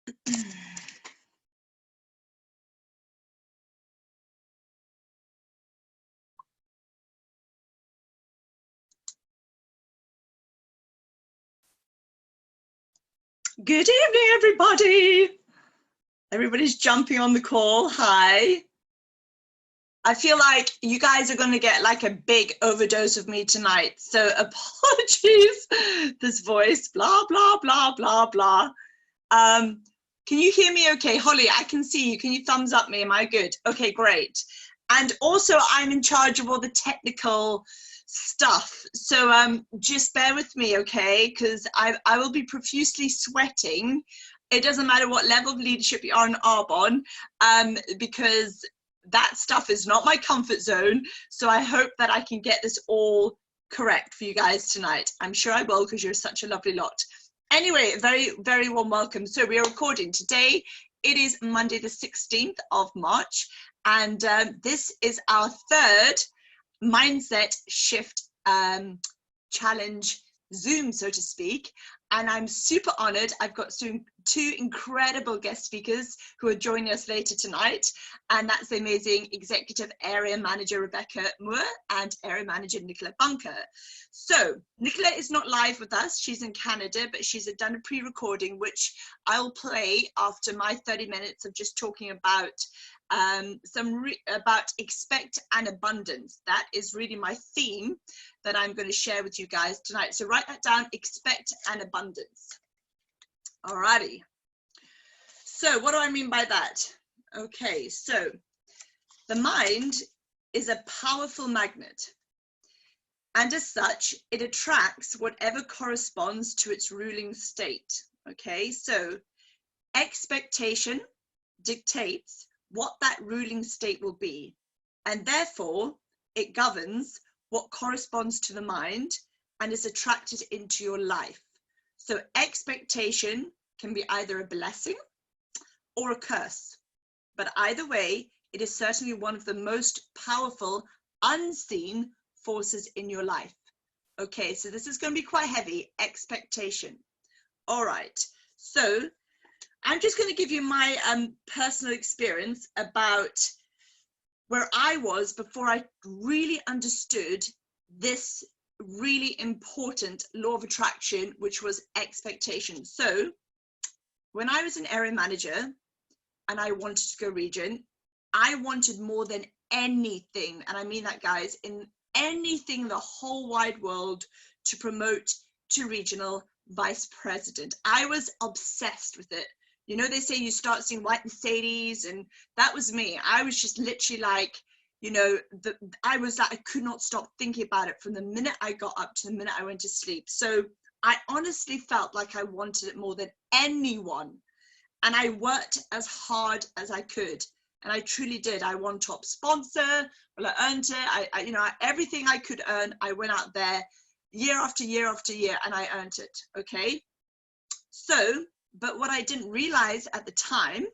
Good evening, everybody. Everybody's jumping on the call. Hi. I feel like you guys are going to get like a big overdose of me tonight. So apologies, this voice, blah, blah, blah, blah, blah. Can you hear me okay? Holly, I can see you. Can you thumbs up me? Am I good? Okay, great. And also I'm in charge of all the technical stuff. So just bear with me, okay? Because I will be profusely sweating. It doesn't matter what level of leadership you are in Arbonne, because that stuff is not my comfort zone. So I hope that I can get this all correct for you guys tonight. I'm sure I will, because you're such a lovely lot. Anyway, very, very warm welcome. So we are recording today. It is Monday, the 16th of March. And this is our third Mindset Shift Challenge Zoom, so to speak. And I'm super honored. I've got two incredible guest speakers who are joining us later tonight. And that's the amazing Executive Area Manager, Rebecca Moore, and Area Manager, Nicola Bunker. So Nicola is not live with us. She's in Canada, but she's done a pre-recording, which I'll play after my 30 minutes of just talking about about expect and abundance. That is really my theme that I'm going to share with you guys tonight. So write that down, expect and abundance. Alrighty. So what do I mean by that? Okay, so the mind is a powerful magnet. And as such, it attracts whatever corresponds to its ruling state. Okay, so expectation dictates what that ruling state will be. And therefore, it governs what corresponds to the mind and is attracted into your life. So expectation can be either a blessing or a curse. But either way, it is certainly one of the most powerful unseen forces in your life. Okay, so this is going to be quite heavy, expectation. All right, so I'm just going to give you my personal experience about where I was before I really understood this really important law of attraction, which was expectation. So when I was an area manager and I wanted to go region, I wanted more than anything, and I mean that, guys, in anything in the whole wide world, to promote to regional vice president. I was obsessed with it. You know, they say you start seeing white Mercedes, and that was me. I was just literally like, you know, I was like, I could not stop thinking about it from the minute I got up to the minute I went to sleep. So I honestly felt like I wanted it more than anyone. And I worked as hard as I could. And I truly did. I won top sponsor. Well, I earned it. You know, everything I could earn, I went out there year after year after year, and I earned it. Okay. So, but what I didn't realize at the time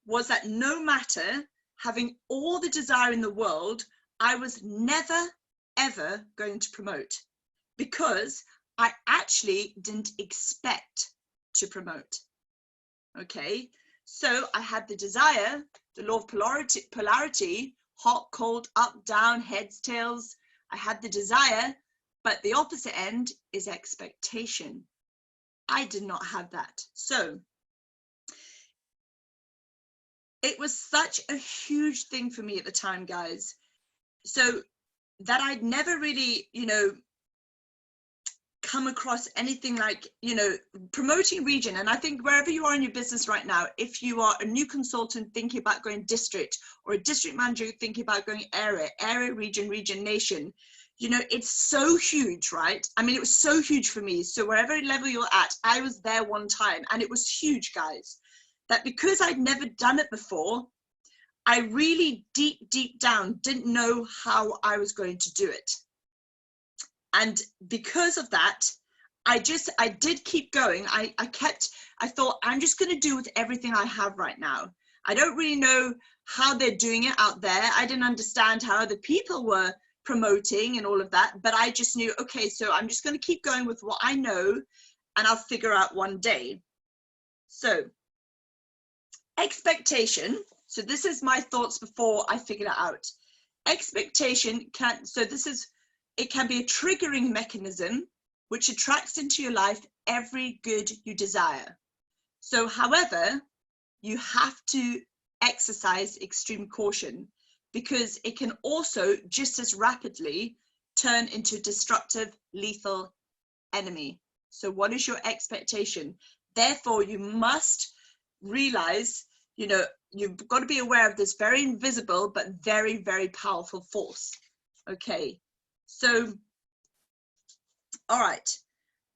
was that no matter having all the desire in the world, I was never, ever going to promote, because I actually didn't expect to promote. Okay, so I had the desire, the law of polarity, hot, cold, up, down, heads, tails. I had the desire, but the opposite end is expectation. I did not have that. So it was such a huge thing for me at the time, guys. So that I'd never really, you know, come across anything like, you know, promoting region. And I think wherever you are in your business right now, if you are a new consultant thinking about going district, or a district manager thinking about going area, region, nation, you know, it's so huge, right? I mean, it was so huge for me. So wherever level you're at, I was there one time, and it was huge, guys, that because I'd never done it before, I really deep down didn't know how I was going to do it. And because of that, I did keep going. I thought, I'm just going to do with everything I have right now. I don't really know how they're doing it out there. I didn't understand how other people were promoting and all of that, but I just knew, okay, so I'm just going to keep going with what I know, and I'll figure out one day. So Expectation. So this is my thoughts before I figured it out. Expectation it can be a triggering mechanism which attracts into your life every good you desire. So, however, you have to exercise extreme caution, because it can also just as rapidly turn into a destructive, lethal enemy. So what is your expectation? Therefore, you must realize, you've got to be aware of this very invisible but very, very powerful force. Okay, so, all right.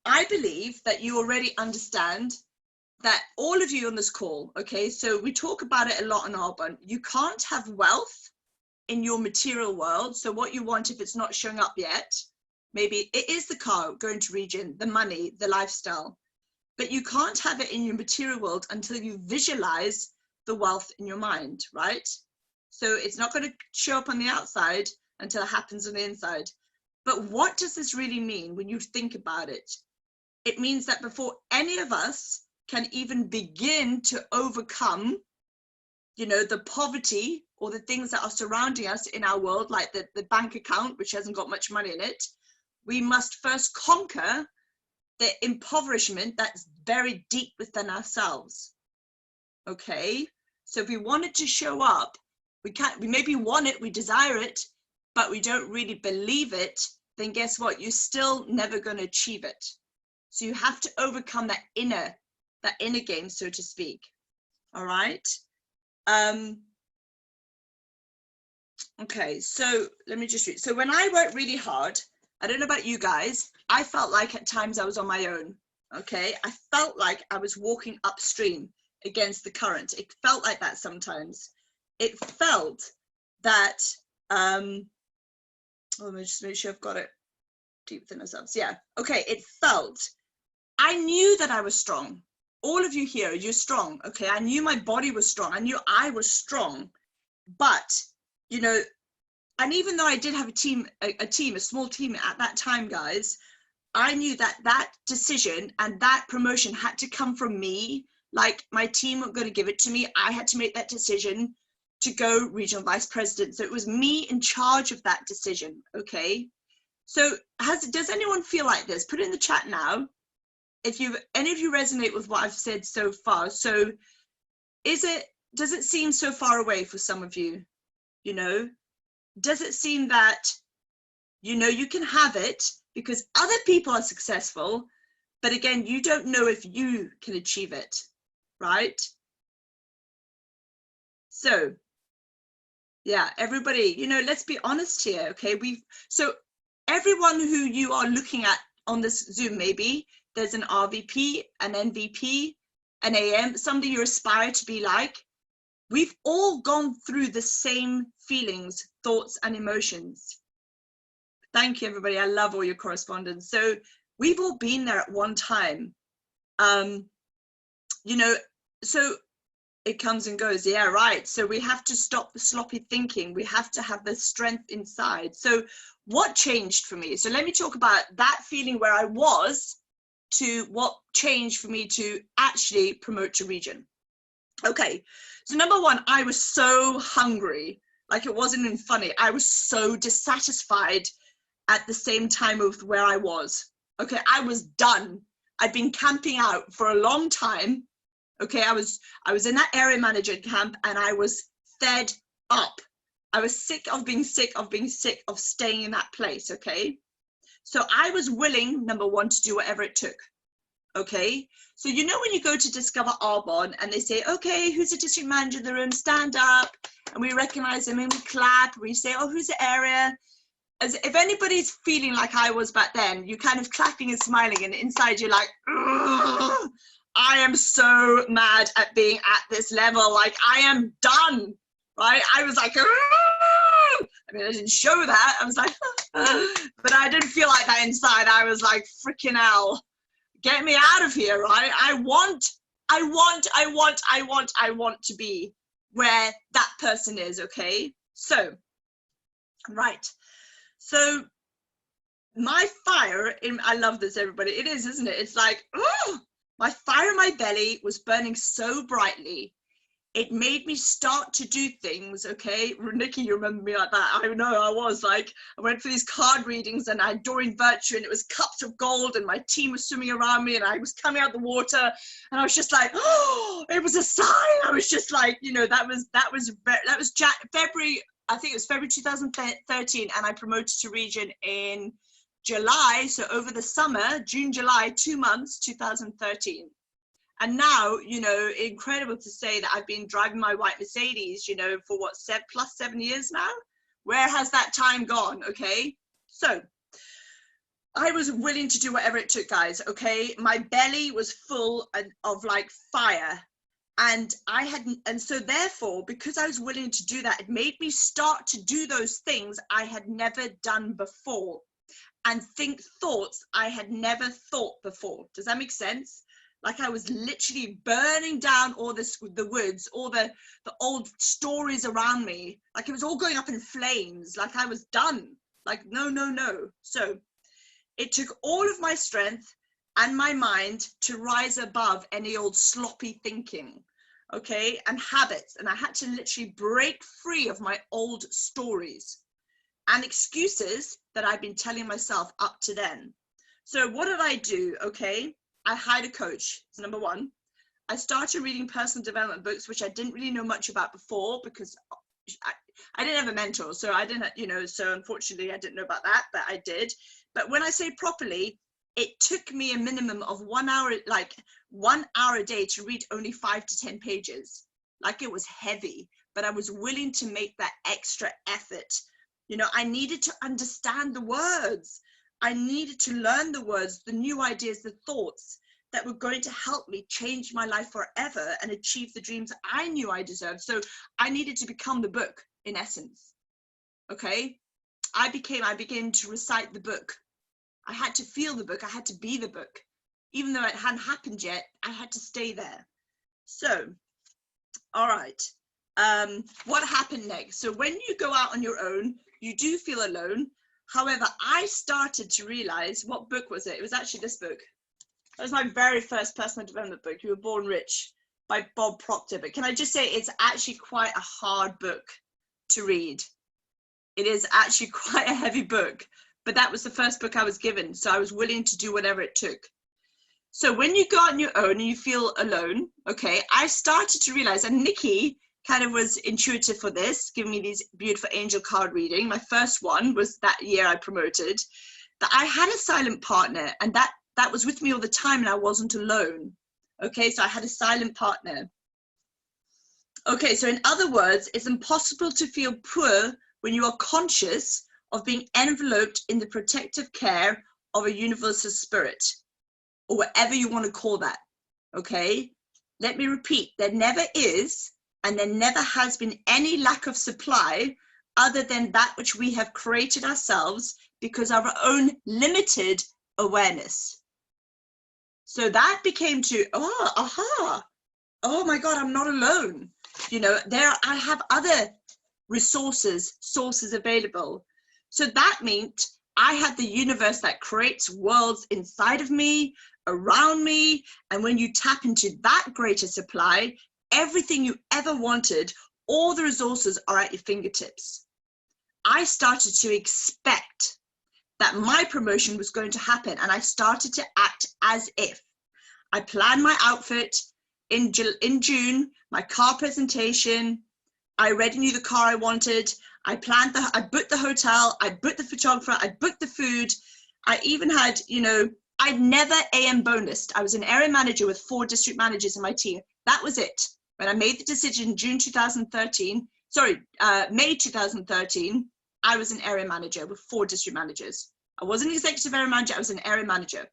I believe that you already understand that, all of you on this call, okay, so we talk about it a lot in Arbonne. You can't have wealth in your material world. So what you want, if it's not showing up yet, maybe it is the car going to Region, the money, the lifestyle, but you can't have it in your material world until you visualize the wealth in your mind, right? So it's not going to show up on the outside until it happens on the inside. But what does this really mean when you think about it? It means that before any of us can even begin to overcome, the poverty or the things that are surrounding us in our world, like the bank account, which hasn't got much money in it, we must first conquer the impoverishment that's very deep within ourselves. Okay, so if we want it to show up, we maybe want it, we desire it, but we don't really believe it, then guess what? You're still never going to achieve it. So you have to overcome that inner game, so to speak. All right. Okay, so let me just read. So when I worked really hard, I don't know about you guys, I felt like at times I was on my own. Okay, I felt like I was walking upstream against the current. It felt like that sometimes. It felt that, let me just make sure I've got it deep within ourselves. Yeah, okay, it felt, I knew that I was strong. All of you here, you're strong, okay? I knew my body was strong. I knew I was strong, but, and even though I did have a small team at that time, guys, I knew that decision and that promotion had to come from me. Like, my team weren't going to give it to me. I had to make that decision to go regional vice president. So it was me in charge of that decision, okay? So does anyone feel like this? Put it in the chat now. If any of you resonate with what I've said so far. So does it seem so far away for some of you? Does it seem that, you can have it because other people are successful, but again, you don't know if you can achieve it, right? So, yeah, everybody, let's be honest here, okay? So everyone who you are looking at on this Zoom, maybe there's an RVP, an NVP, an AM, somebody you aspire to be like. We've all gone through the same feelings, thoughts, and emotions. Thank you, everybody. I love all your correspondence. So we've all been there at one time. So it comes and goes. Yeah, right. So we have to stop the sloppy thinking. We have to have the strength inside. So what changed for me? So let me talk about that feeling where I was to what changed for me to actually promote to region. Okay, so number one, I was so hungry, like it wasn't even funny. I was so dissatisfied at the same time of where I was. Okay, I was done. I'd been camping out for a long time. Okay, I was in that area manager camp and I was fed up. I was sick of being sick of staying in that place, okay? So I was willing, number one, to do whatever it took. Okay, so when you go to Discover Arbonne and they say, okay, who's the district manager in the room, stand up, and we recognize them and we clap, we say, oh, who's the area? As if anybody's feeling like I was back then, you're kind of clapping and smiling, and inside you're like, I am so mad at being at this level, like I am done, right? I was like, I mean, I didn't show that, I was like, but I didn't feel like that inside. I was like, freaking hell. Get me out of here, right? I want to be where that person is, okay? So, right. So, my fire, I love this, everybody. It is, isn't it? It's like, oh, my fire in my belly was burning so brightly. it made me start to do things, okay? Nikki, you remember me like that? I know, I was like, I went for these card readings and I had Doreen Virtue and it was cups of gold and my team was swimming around me and I was coming out the water and I was just like, oh, it was a sign. I was just like, you know, that was February, I think it was February 2013, and I promoted to region in July. So over the summer, June, July, 2 months, 2013. And now, you know, incredible to say that I've been driving my white Mercedes, you know, for what, plus 7 years now? Where has that time gone? Okay. So I was willing to do whatever it took, guys. Okay. My belly was full of like fire. And so therefore, because I was willing to do that, it made me start to do those things I had never done before and think thoughts I had never thought before. Does that make sense? Like I was literally burning down all the woods, all the old stories around me. Like it was all going up in flames. Like I was done. Like, no. So it took all of my strength and my mind to rise above any old sloppy thinking, okay, and habits. And I had to literally break free of my old stories and excuses that I've been telling myself up to then. So what did I do? Okay. I hired a coach, it's number one. I started reading personal development books, which I didn't really know much about before because I didn't have a mentor. So I didn't, you know, so unfortunately I didn't know about that, but I did. But when I say properly, it took me a minimum of 1 hour, like 1 hour a day to read only 5 to 10 pages. Like it was heavy, but I was willing to make that extra effort. You know, I needed to understand the words. I needed to learn the words, the new ideas, the thoughts that were going to help me change my life forever and achieve the dreams I knew I deserved. So I needed to become the book in essence. Okay. I began to recite the book. I had to feel the book. I had to be the book. Even though it hadn't happened yet, I had to stay there. So, all right. What happened next? So when you go out on your own, you do feel alone. However, I started to realize, what book was it? It was actually this book. That was my very first personal development book, You Were Born Rich, by Bob Proctor. But can I just say, it's actually quite a hard book to read. It is actually quite a heavy book, but that was the first book I was given. So I was willing to do whatever it took. So when you go on your own and you feel alone, okay, I started to realize, and Nikki kind of was intuitive for this, giving me these beautiful angel card reading. My first one was that year I promoted, that I had a silent partner, and that was with me all the time, and I wasn't alone. Okay, so I had a silent partner. Okay, so in other words, it's impossible to feel poor when you are conscious of being enveloped in the protective care of a universal spirit, or whatever you want to call that. Okay, let me repeat, there never is and there never has been any lack of supply other than that which we have created ourselves because of our own limited awareness. So that became to, oh my God, I'm not alone. You know, I have other sources available. So that meant I had the universe that creates worlds inside of me, around me. And when you tap into that greater supply, everything you ever wanted, all the resources are at your fingertips. I started to expect that my promotion was going to happen, and I started to act as if. I planned my outfit in June, my car presentation. I already knew the car I wanted. I booked the hotel, I booked the photographer, I booked the food. I even had, you know, I'd never AM bonused. I was an area manager with 4 district managers in my team. That was it. When I made the decision in May 2013, I was an area manager with 4 district managers. I wasn't an executive area manager, I was an area manager.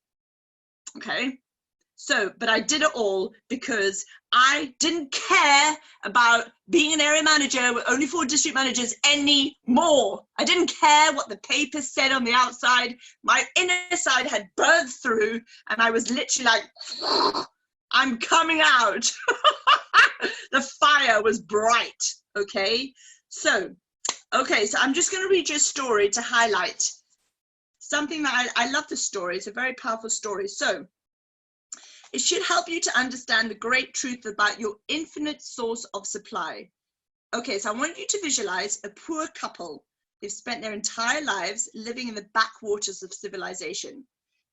Okay. So, but I did it all because I didn't care about being an area manager with only 4 district managers anymore. I didn't care what the papers said on the outside. My inner side had burned through, and I was literally like, I'm coming out. The fire was bright. Okay. So I'm just going to read you a story to highlight something that I love. The story. It's a very powerful story. So It should help you to understand the great truth about your infinite source of supply. Okay, so I want you to visualize a poor couple. They've spent their entire lives living in the backwaters of civilization.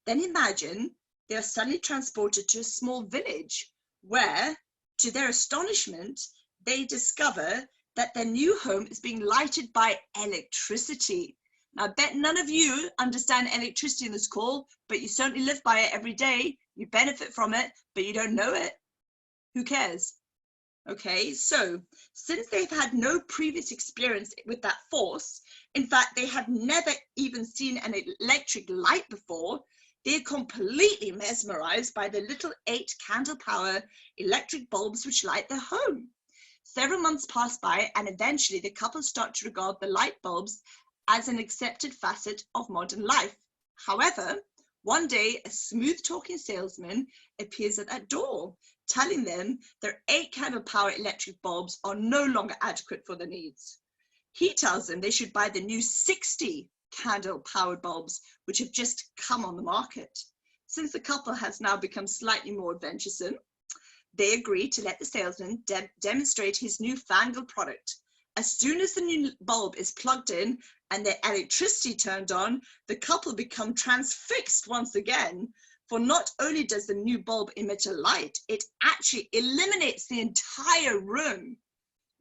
Then imagine they are suddenly transported to a small village where, to their astonishment, they discover that their new home is being lighted by electricity. Now, I bet none of you understand electricity in this call, but you certainly live by it every day. You benefit from it, but you don't know it. Who cares? Okay, so since they've had no previous experience with that force, in fact, they have never even seen an electric light before, they're completely mesmerized by the little 8 candle power electric bulbs which light their home. Several months pass by, and eventually the couple start to regard the light bulbs as an accepted facet of modern life. However, one day a smooth talking salesman appears at that door, telling them their 8 candle power electric bulbs are no longer adequate for their needs. He tells them they should buy the new 60 candle powered bulbs which have just come on the market. Since the couple has now become slightly more adventuresome, they agree to let the salesman demonstrate his newfangled product. As soon as the new bulb is plugged in and the electricity turned on, the couple become transfixed once again. For not only does the new bulb emit a light, it actually illuminates the entire room.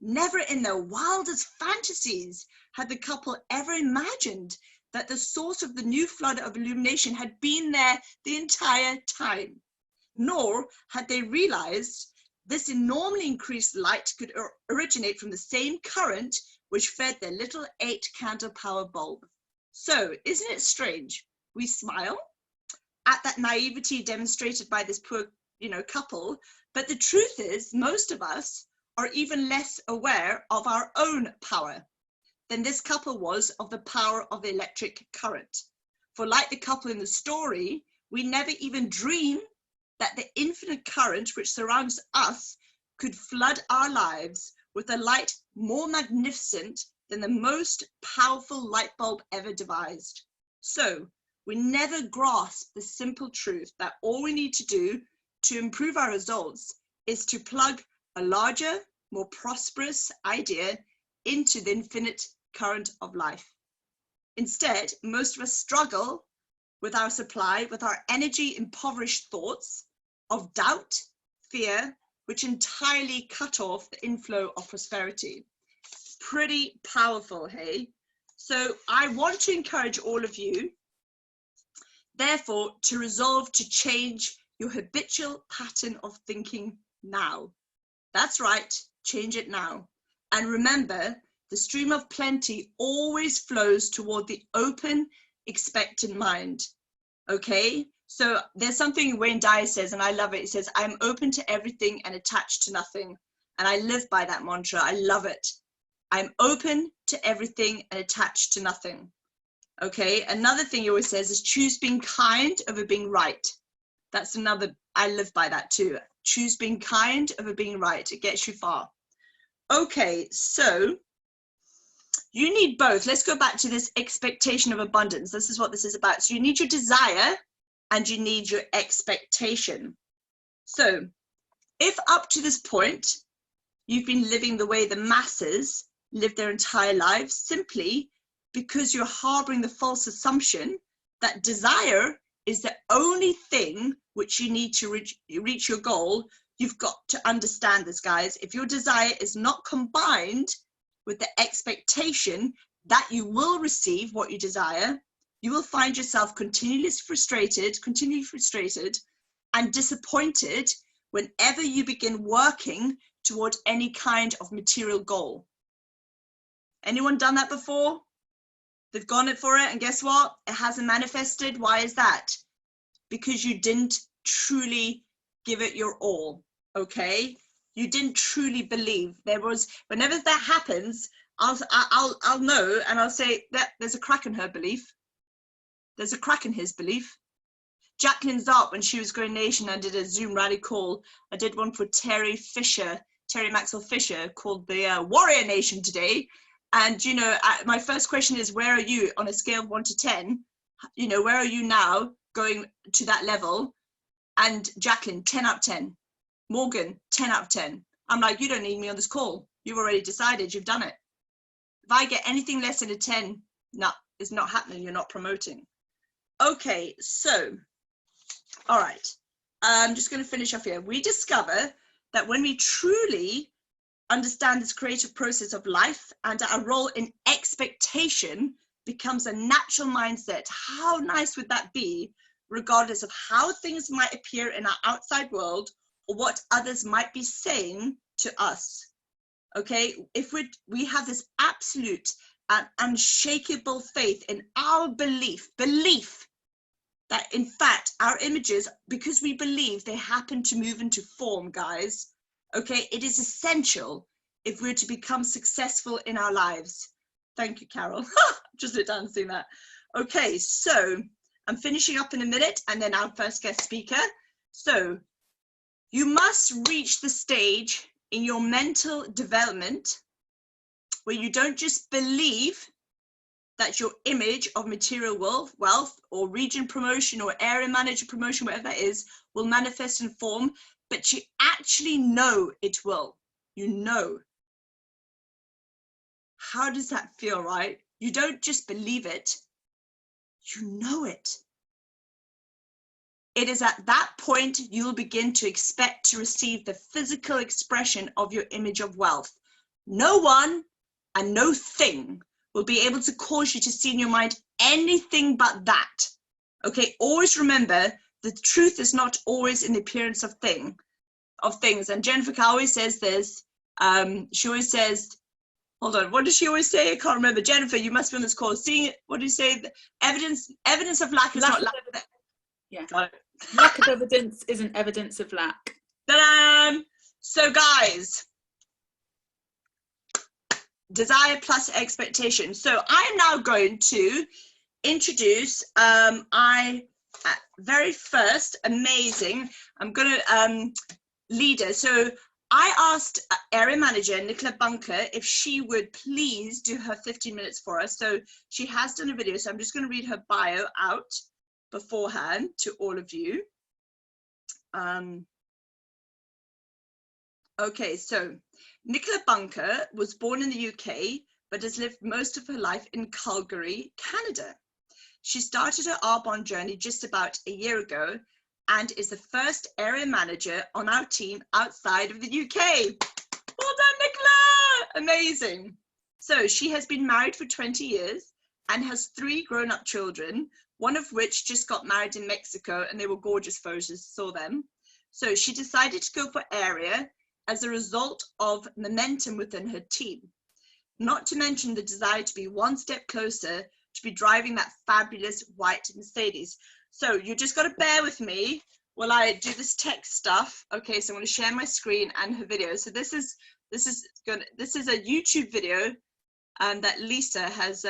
Never in their wildest fantasies had the couple ever imagined that the source of the new flood of illumination had been there the entire time. Nor had they realized this enormously increased light could originate from the same current which fed their little 8 candle power bulb. So, isn't it strange? We smile at that naivety demonstrated by this poor, couple, but the truth is most of us are even less aware of our own power than this couple was of the power of the electric current. For like the couple in the story, we never even dream that the infinite current which surrounds us could flood our lives with a light more magnificent than the most powerful light bulb ever devised. So we never grasp the simple truth that all we need to do to improve our results is to plug a larger, more prosperous idea into the infinite current of life. Instead, most of us struggle with our supply, with our energy impoverished thoughts of doubt, fear, which entirely cut off the inflow of prosperity. Pretty powerful, hey? So I want to encourage all of you, therefore, to resolve to change your habitual pattern of thinking now. That's right, change it now. And remember, the stream of plenty always flows toward the open, expectant mind. Okay? So there's something Wayne Dyer says, and I love it. He says, I'm open to everything and attached to nothing. And I live by that mantra. I love it. I'm open to everything and attached to nothing. Okay? Another thing he always says is choose being kind over being right. That's another, I live by that too. Choose being kind over being right. It gets you far. Okay, so you need both. Let's go back to this expectation of abundance. This is what this is about. So you need your desire and you need your expectation. So if up to this point, you've been living the way the masses live their entire lives simply because you're harboring the false assumption that desire is the only thing which you need to reach your goal, you've got to understand this, guys. If your desire is not combined with the expectation that you will receive what you desire, you will find yourself continually frustrated and disappointed whenever you begin working toward any kind of material goal. Anyone done that before? They've gone for it, and guess what? It hasn't manifested. Why is that? Because you didn't truly give it your all, okay? You didn't truly believe. There was, whenever that happens, I'll know, and I'll say that there's a crack in her belief. There's a crack in his belief. Jacqueline Zarp, when she was Growing Nation, I did a Zoom rally call. I did one for Terry Maxwell Fisher, called the Warrior Nation today. And, you know, my first question is, where are you on a scale of 1 to 10? You know, where are you now going to that level? And Jacqueline, 10 out of 10. Morgan, 10 out of 10. I'm like, you don't need me on this call. You've already decided, you've done it. If I get anything less than a 10, no, it's not happening. You're not promoting. Okay, so, all right. I'm just going to finish off here. We discover that when we truly understand this creative process of life and our role in expectation becomes a natural mindset. How nice would that be, regardless of how things might appear in our outside world or what others might be saying to us? Okay, if we have this absolute and unshakable faith in our belief that in fact our images, because we believe, they happen to move into form, guys. Okay, it is essential if we're to become successful in our lives. Thank you, Carol. Just dancing that. Okay, so I'm finishing up in a minute and then our first guest speaker. So you must reach the stage in your mental development where you don't just believe that your image of material wealth or region promotion or area manager promotion, whatever that is, will manifest in form, but you actually know it will. You know. How does that feel, right? You don't just believe it, you know it. It is at that point you'll begin to expect to receive the physical expression of your image of wealth. No one and no thing will be able to cause you to see in your mind anything but that. Okay, always remember, the truth is not always in the appearance of things. And Jennifer always says this. She always says, hold on, what does she always say? I can't remember. Jennifer, you must be on this call. Seeing it, what do you say? Evidence of lack is not lack. Yeah. Lack of evidence isn't evidence of lack. Ta-da! So guys, desire plus expectation. So I am now going to introduce very first amazing, I'm going to leader. So I asked area manager Nicola Bunker if she would please do her 15 minutes for us. So she has done a video, so I'm just going to read her bio out beforehand to all of you. Okay, so Nicola Bunker was born in the UK, but has lived most of her life in Calgary, Canada. She started her Arbonne journey just about a year ago and is the first area manager on our team outside of the UK. Well done, Nicola! Amazing. So she has been married for 20 years and has 3 grown-up children, one of which just got married in Mexico, and they were gorgeous photos, saw them. So she decided to go for area as a result of momentum within her team, not to mention the desire to be one step closer to be driving that fabulous white Mercedes. So you just got to bear with me while I do this tech stuff. Okay, so I'm going to share my screen and her video. So this is a YouTube video that Lisa has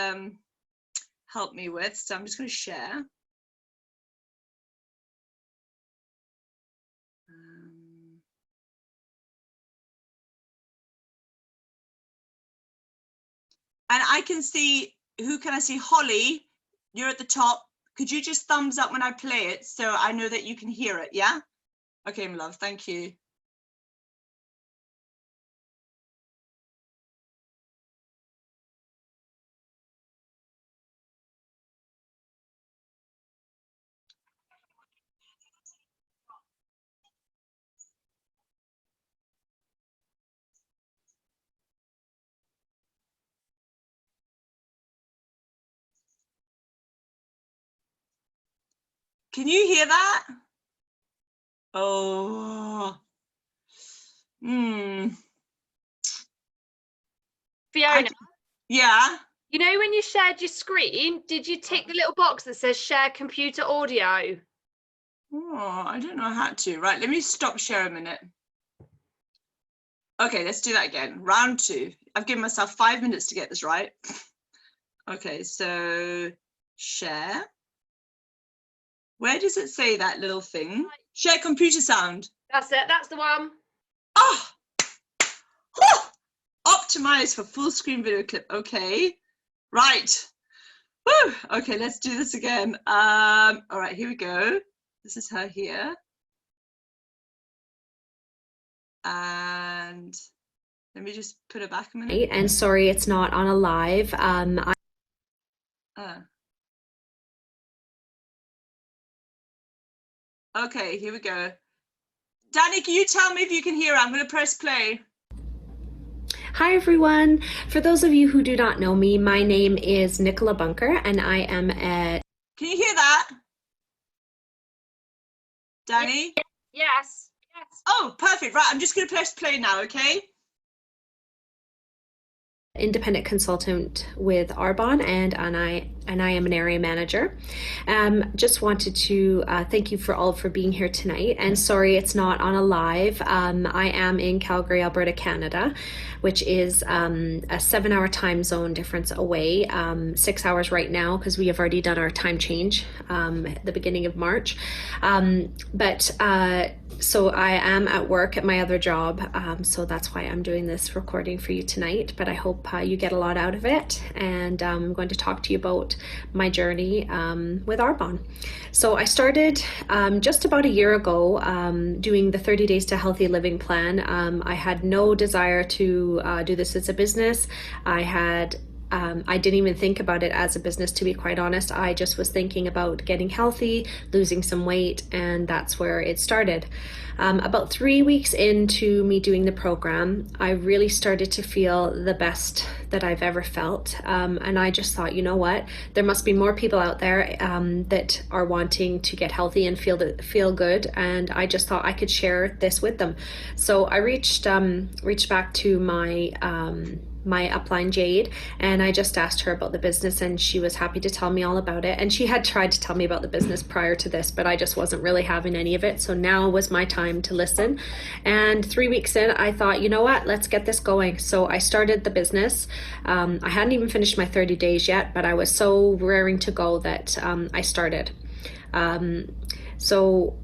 helped me with. So I'm just going to share. And I can see, who can I see? Holly, you're at the top. Could you just thumbs up when I play it so I know that you can hear it, yeah? Okay, my love, thank you. Can you hear that? Oh. Fiona, Yeah. you know when you shared your screen, did you tick the little box that says share computer audio? Oh, I don't know how to. Right, let me stop share a minute. Okay, let's do that again. Round 2. I've given myself 5 minutes to get this right. Okay, so share. Where does it say that little thing? Share computer sound. That's it, that's the one. Oh! Oh! Optimize for full screen video clip. Okay, right. Woo! Okay, let's do this again. All right, here we go. This is her here. And let me just put it back a minute. And sorry, it's not on a live. Okay, here we go. Danny, can you tell me if you can hear? I'm going to press play. Hi everyone. For those of you who do not know me, my name is Nicola Bunker and I am a... Can you hear that? Danny? Yes. Yes. Oh, perfect. Right, I'm just going to press play now, okay? independent consultant with Arbonne, and I am an area manager. Just wanted to thank you all for being here tonight, and sorry it's not on a live. I am in Calgary, Alberta, Canada, which is a 7-hour time zone difference away, 6 hours right now because we have already done our time change at the beginning of March. So I am at work at my other job, so that's why I'm doing this recording for you tonight, but I hope you get a lot out of it, and I'm going to talk to you about my journey with Arbonne. So I started just about a year ago doing the 30 Days to Healthy Living plan. I had no desire to do this as a business. I didn't even think about it as a business, to be quite honest. I just was thinking about getting healthy, losing some weight, and that's where it started. About 3 weeks into me doing the program, I really started to feel the best that I've ever felt. And I just thought, you know what? There must be more people out there that are wanting to get healthy and feel good. And I just thought I could share this with them. So I reached back to my upline Jade, and I just asked her about the business, and she was happy to tell me all about it. And she had tried to tell me about the business prior to this, but I just wasn't really having any of it. So now was my time to listen. And 3 weeks in, I thought, you know what, let's get this going. So I started the business. I hadn't even finished my 30 days yet, but I was so raring to go that I started. So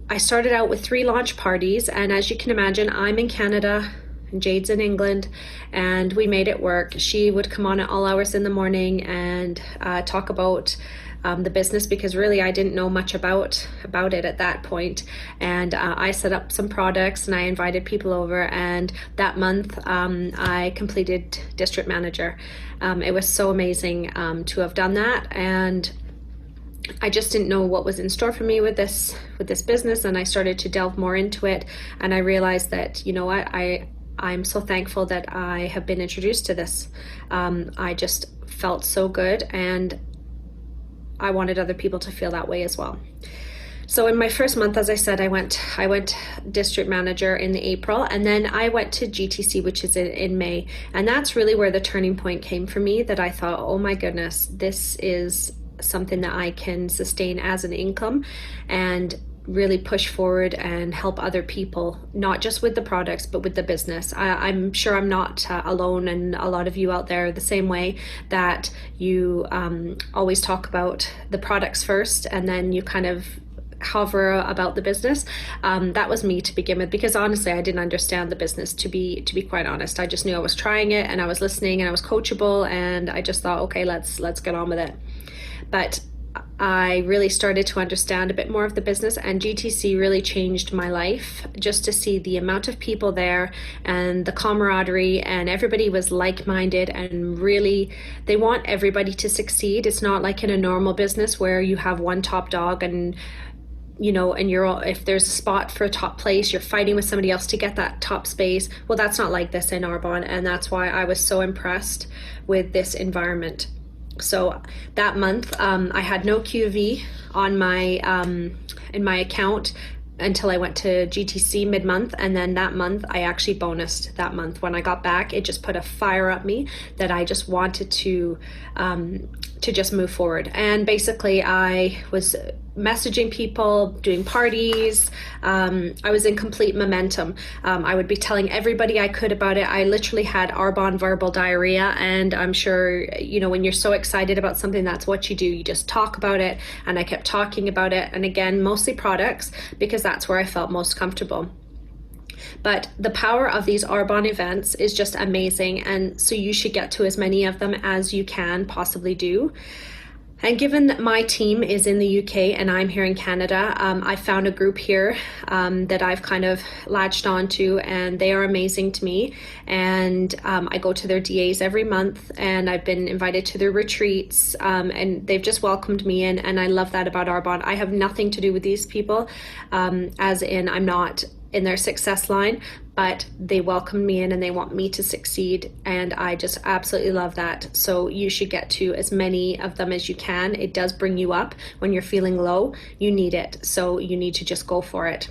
I started out with 3 launch parties, and as you can imagine, I'm in Canada, Jade's in England, and we made it work. She would come on at all hours in the morning and talk about the business, because really I didn't know much about it at that point. And I set up some products and I invited people over, and that month I completed district manager. It was so amazing to have done that, and I just didn't know what was in store for me with this business, and I started to delve more into it, and I realized that, you know what, I'm so thankful that I have been introduced to this. I just felt so good, and I wanted other people to feel that way as well. So in my first month, as I said, I went district manager in April, and then I went to GTC, which is in May. And that's really where the turning point came for me, that I thought, oh my goodness, this is something that I can sustain as an income and really push forward and help other people, not just with the products, but with the business. I'm sure I'm not alone, and a lot of you out there the same way, that you always talk about the products first and then you kind of hover about the business. That was me to begin with, because honestly I didn't understand the business, to be quite honest. I just knew I was trying it, and I was listening, and I was coachable, and I just thought, okay, let's get on with it. But I really started to understand a bit more of the business, and GTC really changed my life, just to see the amount of people there and the camaraderie, and everybody was like-minded, and really they want everybody to succeed. It's not like in a normal business where you have one top dog, and if there's a spot for a top place, you're fighting with somebody else to get that top space. Well, that's not like this in Arbonne, and that's why I was so impressed with this environment. So that month, I had no QV on in my account until I went to GTC mid-month, and then that month I actually bonused that month. When I got back, it just put a fire up me that I just wanted to just move forward. And basically I was messaging people, doing parties. I was in complete momentum. I would be telling everybody I could about it. I literally had Arbonne verbal diarrhea, and I'm sure, when you're so excited about something, that's what you do. You just talk about it, and I kept talking about it. And again, mostly products, because that's where I felt most comfortable. But the power of these Arbonne events is just amazing, and so you should get to as many of them as you can possibly do. And given that my team is in the UK and I'm here in Canada, I found a group here that I've kind of latched onto, and they are amazing to me. And I go to their DAs every month, and I've been invited to their retreats, and they've just welcomed me in, and I love that about Arbonne. I have nothing to do with these people, as in I'm not in their success line, but they welcome me in and they want me to succeed, and I just absolutely love that. So you should get to as many of them as you can. It does bring you up when you're feeling low. You need it, so you need to just go for it.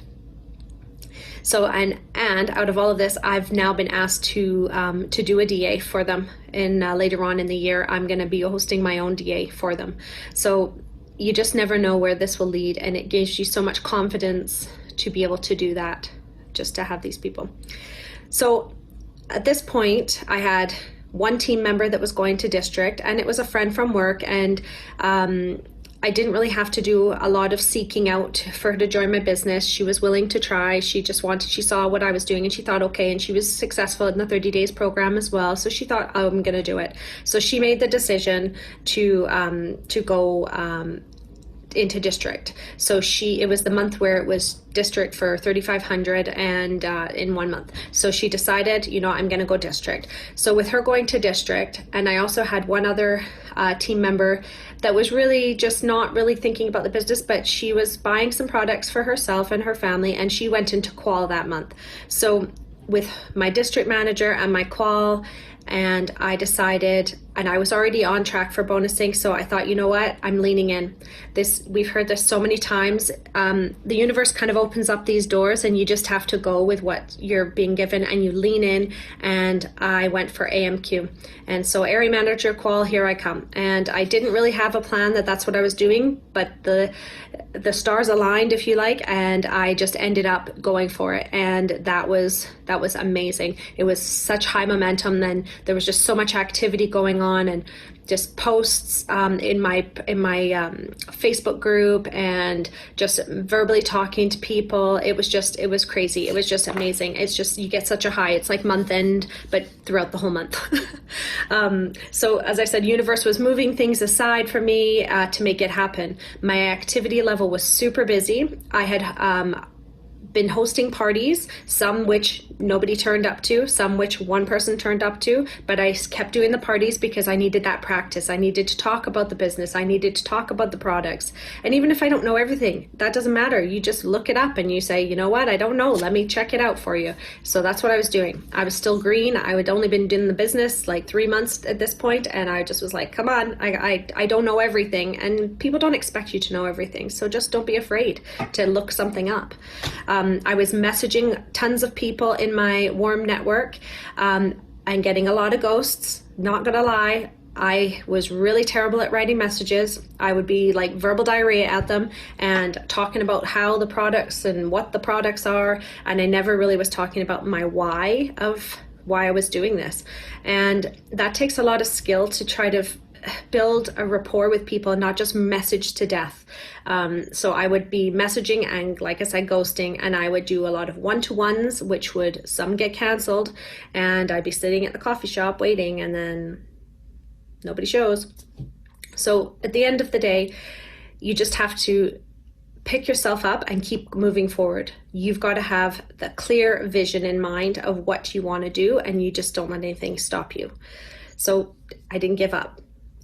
So and out of all of this, I've now been asked to do a DA for them, and later on in the year I'm going to be hosting my own DA for them. So you just never know where this will lead, and it gives you so much confidence to be able to do that, just to have these people. So at this point, I had one team member that was going to district, and it was a friend from work, and I didn't really have to do a lot of seeking out for her to join my business. She was willing to try. She saw what I was doing, and she thought, okay, and she was successful in the 30 days program as well. So she thought, oh, I'm going to do it. So she made the decision to go into district. So it was the month where it was district for 3,500 and in 1 month. So she decided, I'm going to go district. So with her going to district, and I also had one other team member that was really just not really thinking about the business, but she was buying some products for herself and her family, and she went into qual that month. So with my district manager and my qual, and I decided, and I was already on track for bonusing, so I thought, you know what, I'm leaning in. We've heard this so many times. The universe kind of opens up these doors, and you just have to go with what you're being given, and you lean in. And I went for AMQ, and so area manager qual, here I come. And I didn't really have a plan that's what I was doing, but the stars aligned, if you like, and I just ended up going for it, and that was amazing. It was such high momentum. Then there was just so much activity going on, and just posts in my Facebook group, and just verbally talking to people. It was crazy. It was just amazing. It's just, you get such a high. It's like month end, but throughout the whole month. So as I said, universe was moving things aside for me to make it happen. My activity level was super busy. I had been hosting parties, some which nobody turned up to, some which one person turned up to, but I kept doing the parties because I needed that practice. I needed to talk about the business. I needed to talk about the products. And even if I don't know everything, that doesn't matter. You just look it up and you say, you know what, I don't know, let me check it out for you. So that's what I was doing. I was still green. I had only been doing the business like 3 months at this point, and I just was like, come on, I don't know everything, and people don't expect you to know everything. So just don't be afraid to look something up. I was messaging tons of people in my warm network, and getting a lot of ghosts. Not gonna lie, I was really terrible at writing messages. I would be like verbal diarrhea at them and talking about how the products and what the products are, and I never really was talking about my why I was doing this. And that takes a lot of skill to try to build a rapport with people and not just message to death. So I would be messaging and, like I said, ghosting, and I would do a lot of one-to-ones, which would some get canceled, and I'd be sitting at the coffee shop waiting, and then nobody shows. So at the end of the day, you just have to pick yourself up and keep moving forward. You've got to have the clear vision in mind of what you want to do, and you just don't let anything stop you. So I didn't give up.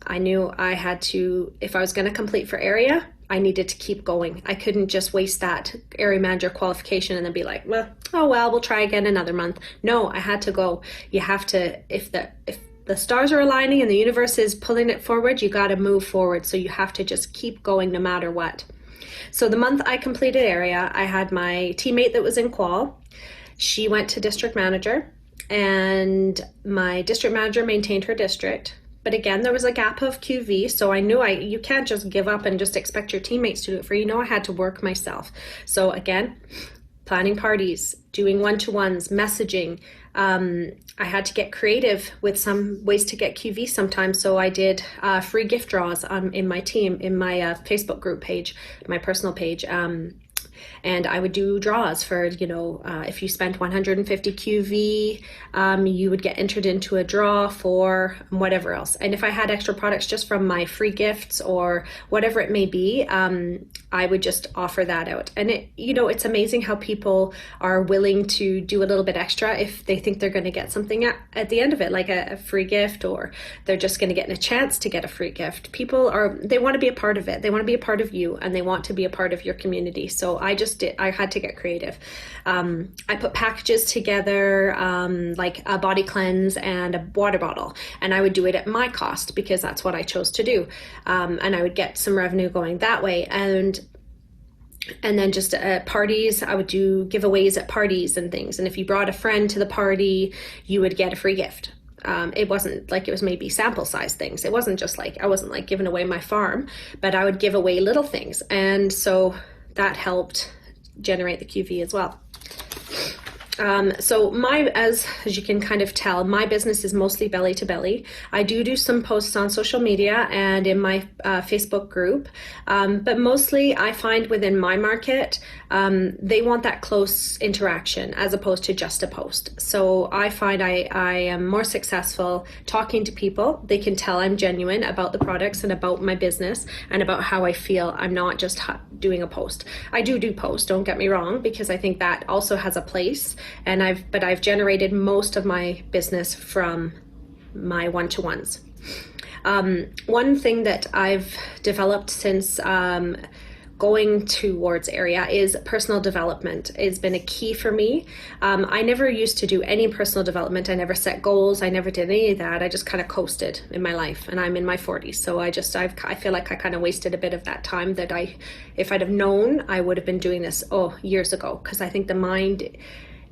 I knew I had to, if I was going to complete for area, I needed to keep going. I couldn't just waste that area manager qualification and then be like, well, we'll try again another month. No, I had to go. You have to, if the stars are aligning and the universe is pulling it forward, you got to move forward. So you have to just keep going no matter what. So the month I completed area, I had my teammate that was in qual. She went to district manager, and my district manager maintained her district. But again, there was a gap of QV, so I knew you can't just give up and just expect your teammates to do it for you. I had to work myself. So again, planning parties, doing one-to-ones, messaging. I had to get creative with some ways to get QV sometimes. So I did free gift draws in my team, in my Facebook group page, my personal page. And I would do draws for, if you spent 150 QV, you would get entered into a draw for whatever else. And if I had extra products just from my free gifts or whatever it may be, I would just offer that out. And it's amazing how people are willing to do a little bit extra if they think they're going to get something at the end of it, like a free gift, or they're just going to get a chance to get a free gift. They want to be a part of it. They want to be a part of you, and they want to be a part of your community. So I had to get creative. I put packages together, like a body cleanse and a water bottle, and I would do it at my cost because that's what I chose to do. And I would get some revenue going that way. And then just at parties, I would do giveaways at parties and things. And if you brought a friend to the party, you would get a free gift. It wasn't like it was maybe sample size things. It wasn't just like, I wasn't like giving away my farm, but I would give away little things. And so that helped generate the QV as well. So as you can kind of tell, my business is mostly belly to belly. I do some posts on social media and in my Facebook group, but mostly I find within my market, they want that close interaction as opposed to just a post. So I find I am more successful talking to people. They can tell I'm genuine about the products and about my business and about how I feel. I'm not just doing a post. I do posts, don't get me wrong, because I think that also has a place. And I've generated most of my business from my one-to-ones. One thing that I've developed since going towards area is personal development. It's been a key for me. I never used to do any personal development. I never set goals. I never did any of that. I just kind of coasted in my life, and I'm in my 40s. So I feel like I kind of wasted a bit of that time that if I'd have known, I would have been doing this years ago, because I think the mind,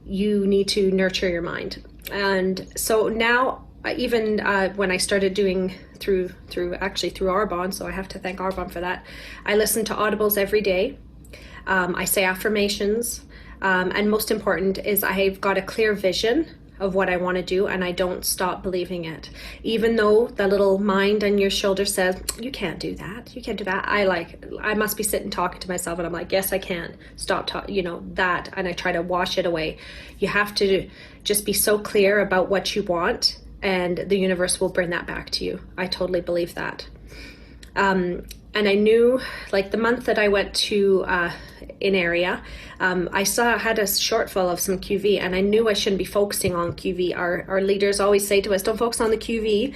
you need to nurture your mind. And so now, even when I started doing through Arbonne, so I have to thank Arbonne for that, I listen to audibles every day. I say affirmations, and most important is I've got a clear vision of what I want to do, and I don't stop believing it. Even though the little mind on your shoulder says, you can't do that, I must be sitting talking to myself, and I'm like, yes, I can. Stop that, and I try to wash it away. You have to just be so clear about what you want, and the universe will bring that back to you. I totally believe that. And I knew, like the month that I went to in area, I had a shortfall of some QV, and I knew I shouldn't be focusing on QV. Our leaders always say to us, don't focus on the QV,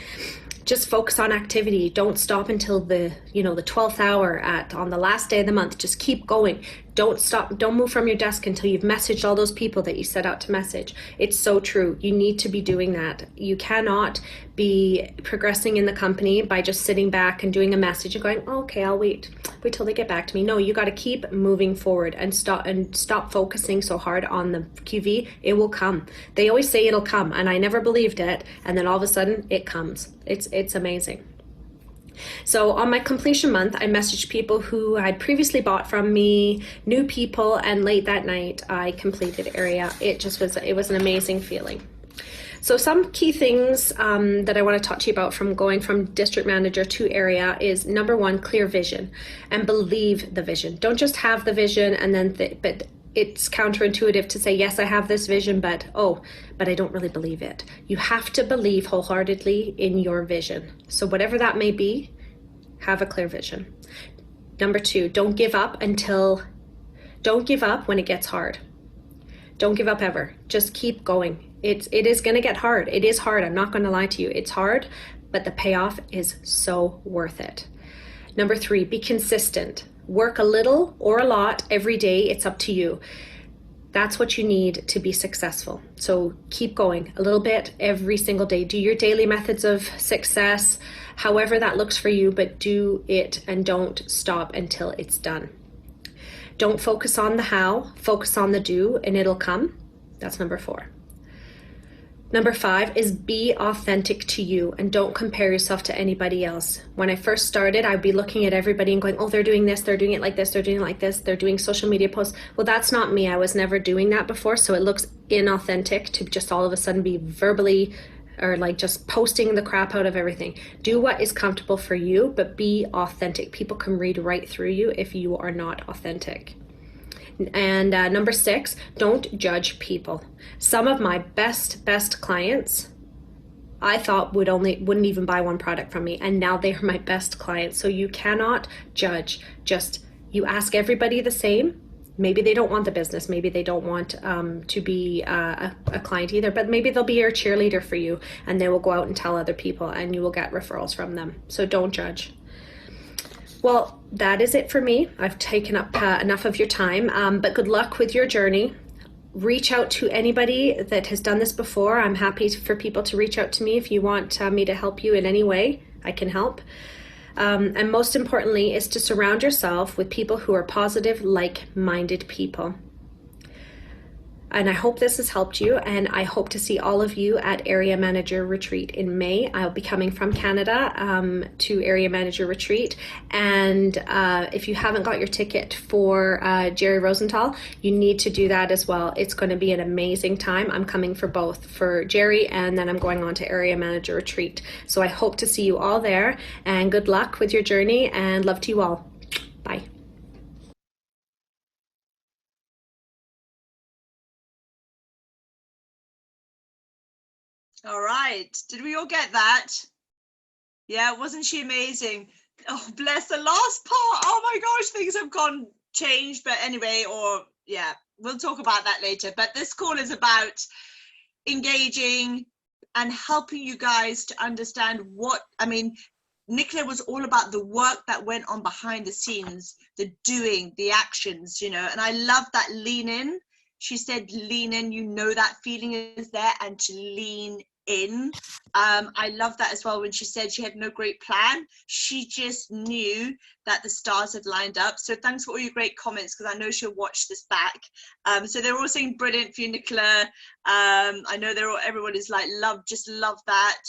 just focus on activity. Don't stop until the 12th hour on the last day of the month. Just keep going. Don't stop. Don't move from your desk until you've messaged all those people that you set out to message. It's so true. You need to be doing that. You cannot be progressing in the company by just sitting back and doing a message and going, oh, okay, I'll wait till they get back to me. No, you got to keep moving forward and stop focusing so hard on the QV. It will come. They always say it'll come, and I never believed it. And then all of a sudden it comes. It's amazing. So on my completion month, I messaged people who had previously bought from me, new people, and late that night I completed area. It was an amazing feeling. So some key things that I want to talk to you about from going from district manager to area is, number one, clear vision, and believe the vision. Don't just have the vision and then but it's counterintuitive to say, yes, I have this vision, but I don't really believe it. You have to believe wholeheartedly in your vision. So whatever that may be, have a clear vision. Number two, don't give up when it gets hard. Don't give up ever. Just keep going. It is going to get hard. It is hard. I'm not going to lie to you. It's hard, but the payoff is so worth it. Number three, be consistent. Work a little or a lot every day. It's up to you. That's what you need to be successful. So keep going a little bit every single day. Do your daily methods of success, however that looks for you, but do it and don't stop until it's done. Don't focus on the how, focus on the do, and it'll come. That's number four. Number five is be authentic to you and don't compare yourself to anybody else. When I first started, I'd be looking at everybody and going, oh, they're doing this, they're doing it like this, they're doing it like this, they're doing social media posts. Well, that's not me. I was never doing that before, so it looks inauthentic to just all of a sudden be verbally or like just posting the crap out of everything. Do what is comfortable for you, but be authentic. People can read right through you if you are not authentic. And number 6, don't judge people. Some of my best clients I thought wouldn't even buy one product from me, and now they are my best clients. So you cannot judge. Just you ask everybody the same. Maybe they don't want the business. Maybe they don't want to be a client either, but maybe they'll be your cheerleader for you, and they will go out and tell other people, and you will get referrals from them. So don't judge. Well, that is it for me. I've taken up enough of your time, but good luck with your journey. Reach out to anybody that has done this before. I'm happy for people to reach out to me if you want me to help you in any way. I can help. And most importantly is to surround yourself with people who are positive, like-minded people. And I hope this has helped you, and I hope to see all of you at Area Manager Retreat in May. I'll be coming from Canada to Area Manager Retreat, and if you haven't got your ticket for Jerry Rosenthal, you need to do that as well. It's going to be an amazing time. I'm coming for both, for Jerry, and then I'm going on to Area Manager Retreat. So I hope to see you all there, and good luck with your journey, and love to you all. Bye. All right. Did we all get that? Yeah, wasn't she amazing? Oh, bless the last part. Oh my gosh, things have changed. But anyway, yeah, we'll talk about that later. But this call is about engaging and helping you guys to understand Nicola was all about the work that went on behind the scenes, the doing, the actions, and I love that lean in. She said, lean in, that feeling is there, and to lean in. I love that as well when she said she had no great plan. She just knew that the stars had lined up. So thanks for all your great comments, because I know she'll watch this back. So they're all saying brilliant for you, Nicola. I know everyone is like, love that.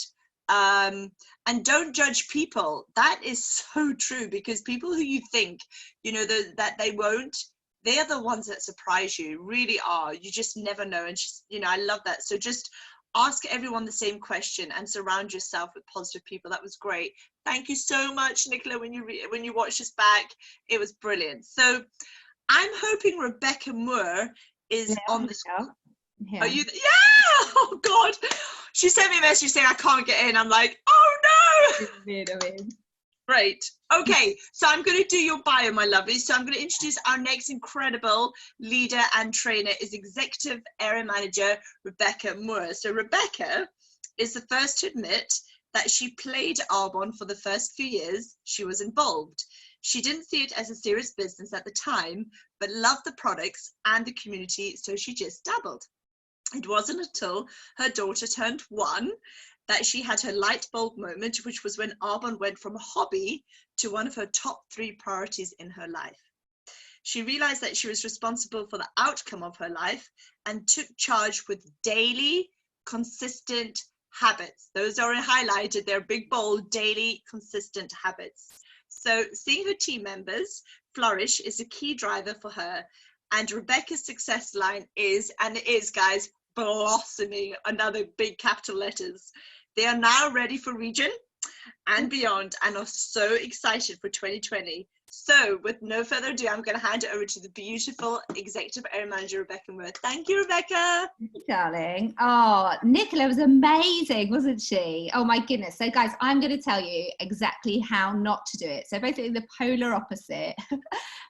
And don't judge people. That is so true, because people who you think, that they won't, they are the ones that surprise you, really are. You just never know. And just, I love that. So just ask everyone the same question and surround yourself with positive people. That was great. Thank you so much, Nicola. When you watch this back, it was brilliant. So I'm hoping Rebecca Moore is on the call. Yeah. Are you? Yeah. Oh God. She sent me a message saying I can't get in. I'm like, oh no. Great. Okay, so I'm going to do your bio, my lovely. So I'm going to introduce our next incredible leader and trainer is Executive Area Manager Rebecca Moore. So Rebecca is the first to admit that she played Arbonne for the first few years she was involved. She didn't see it as a serious business at the time, but loved the products and the community, so she just dabbled. It wasn't until her daughter turned 1 that she had her light bulb moment, which was when Arbonne went from a hobby to one of her top 3 priorities in her life. She realized that she was responsible for the outcome of her life and took charge with daily, consistent habits. Those are highlighted, they're big, bold, daily, consistent habits. So seeing her team members flourish is a key driver for her. And Rebecca's success line is, and it is, guys, blossoming, another big capital letters. They are now ready for region and beyond and are so excited for 2020. So with no further ado, I'm going to hand it over to the beautiful Executive Area Manager, Rebecca Moore. Thank you, Rebecca. Thank you, darling. Oh, Nicola was amazing, wasn't she? Oh my goodness. So guys, I'm going to tell you exactly how not to do it. So basically the polar opposite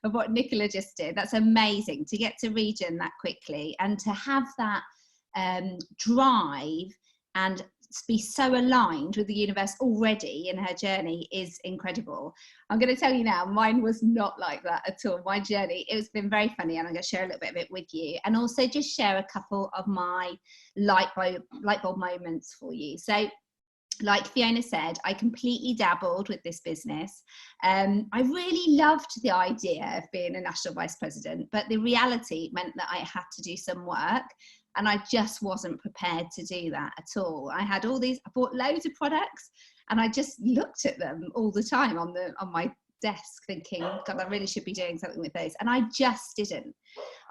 of what Nicola just did. That's amazing to get to region that quickly and to have that drive and be so aligned with the universe already in her journey is incredible. I'm going to tell you now, mine was not like that at all. My journey, it's been very funny, and I'm going to share a little bit of it with you, and also just share a couple of my light bulb moments for you. So like Fiona said, I completely dabbled with this business. I really loved the idea of being a national vice president, but the reality meant that I had to do some work. And I just wasn't prepared to do that at all. I bought loads of products, and I just looked at them all the time on my desk thinking, God, I really should be doing something with those. And I just didn't.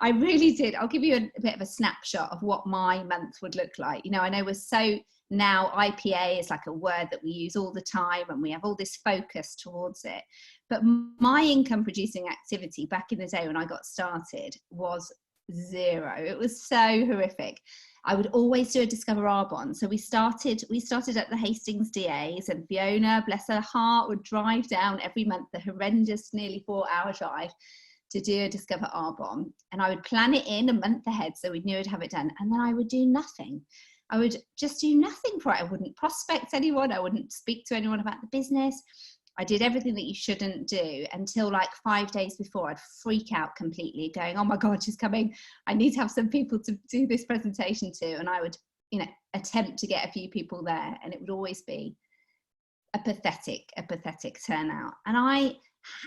I really did. I'll give you a bit of a snapshot of what my month would look like. You know, I know we're so now IPA is like a word that we use all the time and we have all this focus towards it. But my income producing activity back in the day when I got started was zero. It was so horrific. I would always do a Discover Arbonne. So we started at the Hastings DAs, and Fiona, bless her heart, would drive down every month the horrendous nearly 4-hour drive to do a Discover Arbonne. And I would plan it in a month ahead so we knew we'd have it done. And then I would do nothing. I would just do nothing for it. I wouldn't prospect anyone. I wouldn't speak to anyone about the business. I did everything that you shouldn't do until like 5 days before. I'd freak out completely going, oh my God, she's coming. I need to have some people to do this presentation to. And I would, you know, attempt to get a few people there. And it would always be a pathetic turnout. And I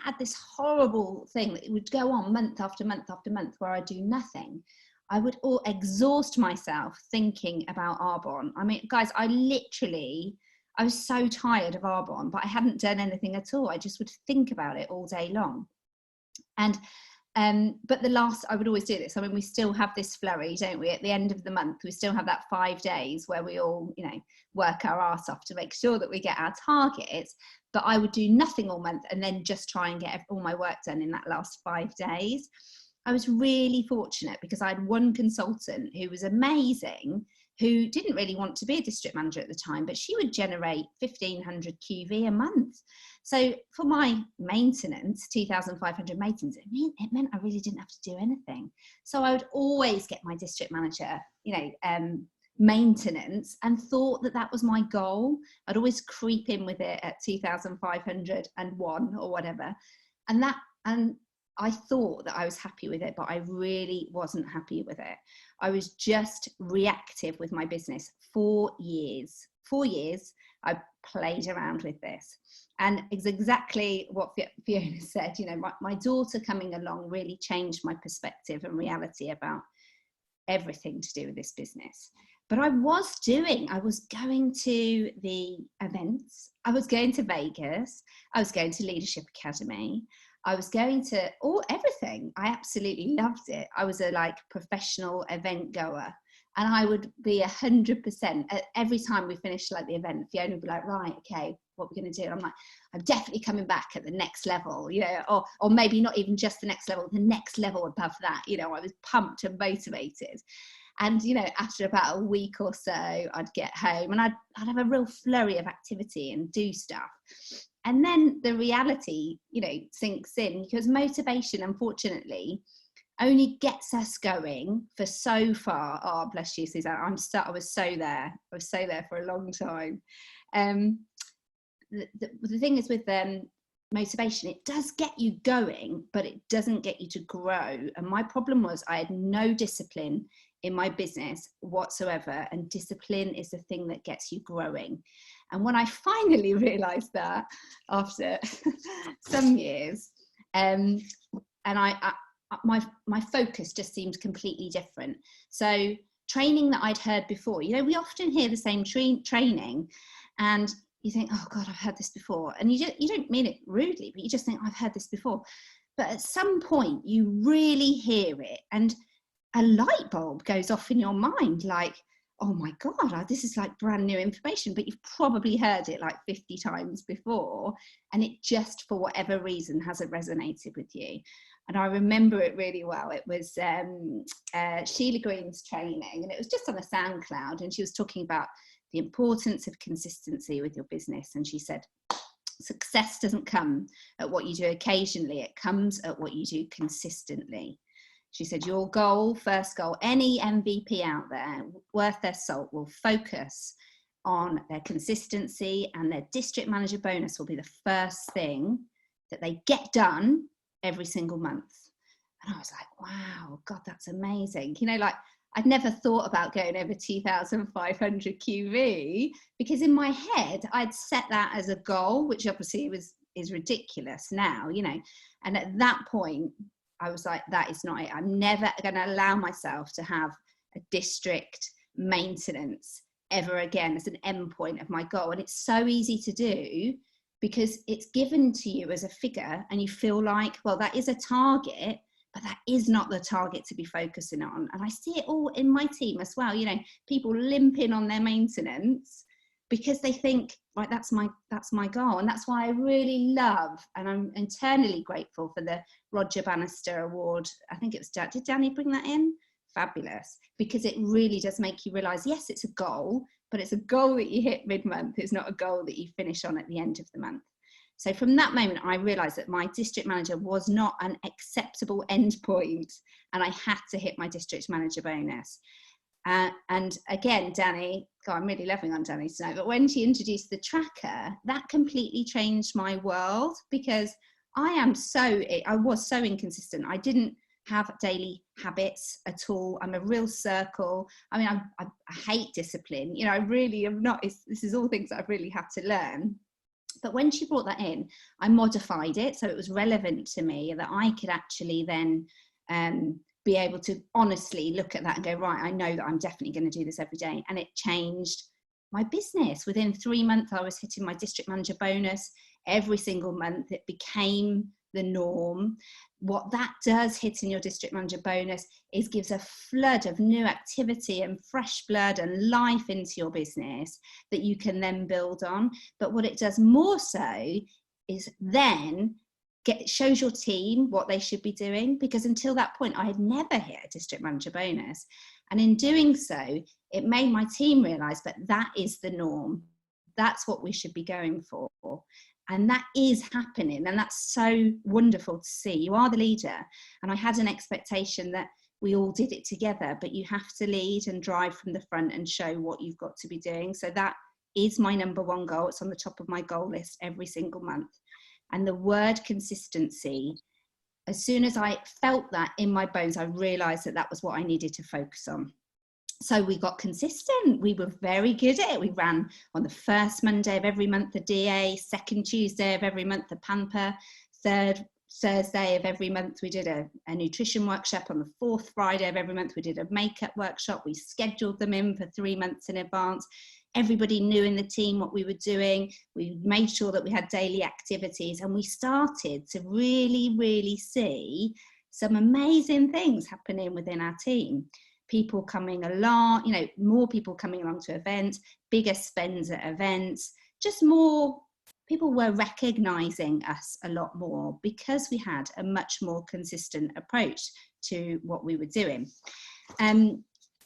had this horrible thing that would go on month after month after month where I'd do nothing. I would exhaust myself thinking about Arbonne. I mean, guys, I was so tired of Arbonne, but I hadn't done anything at all. I just would think about it all day long. And but I would always do this. I mean, we still have this flurry, don't we? At the end of the month, we still have that 5 days where we all, you know, work our arse off to make sure that we get our targets. But I would do nothing all month and then just try and get all my work done in that last 5 days. I was really fortunate because I had one consultant who was amazing, who didn't really want to be a district manager at the time, but she would generate 1,500 QV a month. So for my maintenance, 2,500 maintenance, it meant I really didn't have to do anything. So I would always get my district manager, you know, maintenance, and thought that was my goal. I'd always creep in with it at 2,501 or whatever. And I thought that I was happy with it, but I really wasn't happy with it. I was just reactive with my business. 4 years, I played around with this. And it's exactly what Fiona said, you know, my daughter coming along really changed my perspective and reality about everything to do with this business. But I was going to the events, I was going to Vegas, I was going to Leadership Academy, I was going to everything. I absolutely loved it. I was a professional event goer, and I would be 100% every time we finished the event. Fiona would be like, right, okay, what we're going to do? I'm like, I'm definitely coming back at the next level, you know, or maybe not even just the next level above that. You know, I was pumped and motivated. And, you know, after about a week or so, I'd get home and I'd have a real flurry of activity and do stuff. And then the reality, you know, sinks in, because motivation, unfortunately, only gets us going for so far. Oh, bless you, Suzanne. I was so there. I was so there for a long time. The thing is with motivation, it does get you going, but it doesn't get you to grow. And my problem was I had no discipline in my business whatsoever, and discipline is the thing that gets you growing. And when I finally realized that after some years, and my focus just seemed completely different. So training that I'd heard before, you know, we often hear the same training and you think, oh God, I've heard this before. And you don't mean it rudely, but you just think, I've heard this before. But at some point you really hear it and a light bulb goes off in your mind, like, oh my God, this is brand new information, but you've probably heard it 50 times before, and it just, for whatever reason, hasn't resonated with you. And I remember it really well. It was Sheila Green's training, and it was just on a SoundCloud, and she was talking about the importance of consistency with your business. And she said, success doesn't come at what you do occasionally, it comes at what you do consistently. She said, your goal, first goal, any MVP out there worth their salt will focus on their consistency, and their district manager bonus will be the first thing that they get done every single month. And I was like, wow, God, that's amazing. You know, I'd never thought about going over 2,500 QV, because in my head, I'd set that as a goal, which obviously is ridiculous now, you know. And at that point, I was like, that is not it. I'm never going to allow myself to have a district maintenance ever again as an endpoint of my goal. And it's so easy to do because it's given to you as a figure and you feel like, well, that is a target, but that is not the target to be focusing on. And I see it all in my team as well, you know, people limping on their maintenance because they think, right, that's my goal. And that's why I really love, and I'm internally grateful for the Roger Bannister Award. I think it was, did Danny bring that in? Fabulous, because it really does make you realize, yes, it's a goal, but it's a goal that you hit mid-month. It's not a goal that you finish on at the end of the month. So from that moment, I realized that my district manager was not an acceptable endpoint, and I had to hit my district manager bonus. And again, Danny, God, I'm really loving on Danny tonight, but when she introduced the tracker, that completely changed my world, because I was so inconsistent. I didn't have daily habits at all. I'm a real circle. I mean, I hate discipline. You know, I really am not. This is all things that I've really had to learn. But when she brought that in, I modified it so it was relevant to me, that I could actually then be able to honestly look at that and go, right, I know that I'm definitely going to do this every day. And it changed my business. Within 3 months, I was hitting my district manager bonus every single month. It became the norm. What that does, hitting your district manager bonus, is gives a flood of new activity and fresh blood and life into your business that you can then build on. But what it does more so is then shows your team what they should be doing, because until that point I had never hit a district manager bonus, and in doing so it made my team realize that that is the norm, that's what we should be going for, and that is happening, and that's so wonderful to see. You are the leader, and I had an expectation that we all did it together, but you have to lead and drive from the front and show what you've got to be doing. So that is my number one goal. It's on the top of my goal list every single month. And the word consistency, as soon as I felt that in my bones, I realized that that was what I needed to focus on. So we got consistent. We were very good at it. We ran on the first Monday of every month, the DA, second Tuesday of every month, the Pamper, third Thursday of every month, we did a nutrition workshop. On the fourth Friday of every month, we did a makeup workshop. We scheduled them in for 3 months in advance. Everybody knew in the team what we were doing. We made sure that we had daily activities, and we started to really, really see some amazing things happening within our team. People coming along, you know, more people coming along to events, bigger spends at events, just more people were recognizing us a lot more because we had a much more consistent approach to what we were doing.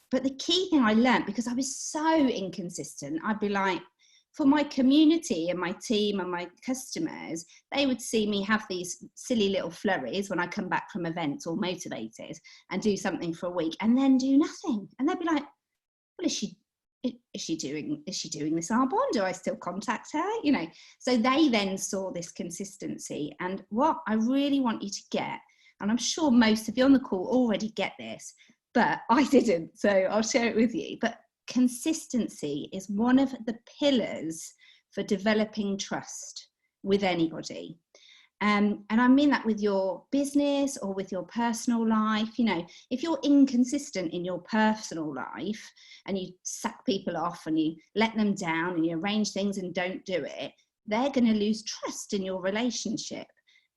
But the key thing I learned, because I was so inconsistent, I'd be like, for my community and my team and my customers, they would see me have these silly little flurries when I come back from events all motivated and do something for a week and then do nothing. And they'd be like, well, is she doing this Arbonne? Do I still contact her? You know, so they then saw this consistency. And what I really want you to get, and I'm sure most of you on the call already get this, but I didn't, so I'll share it with you. But consistency is one of the pillars for developing trust with anybody. And I mean that with your business or with your personal life. You know, if you're inconsistent in your personal life and you sack people off and you let them down and you arrange things and don't do it, they're going to lose trust in your relationship.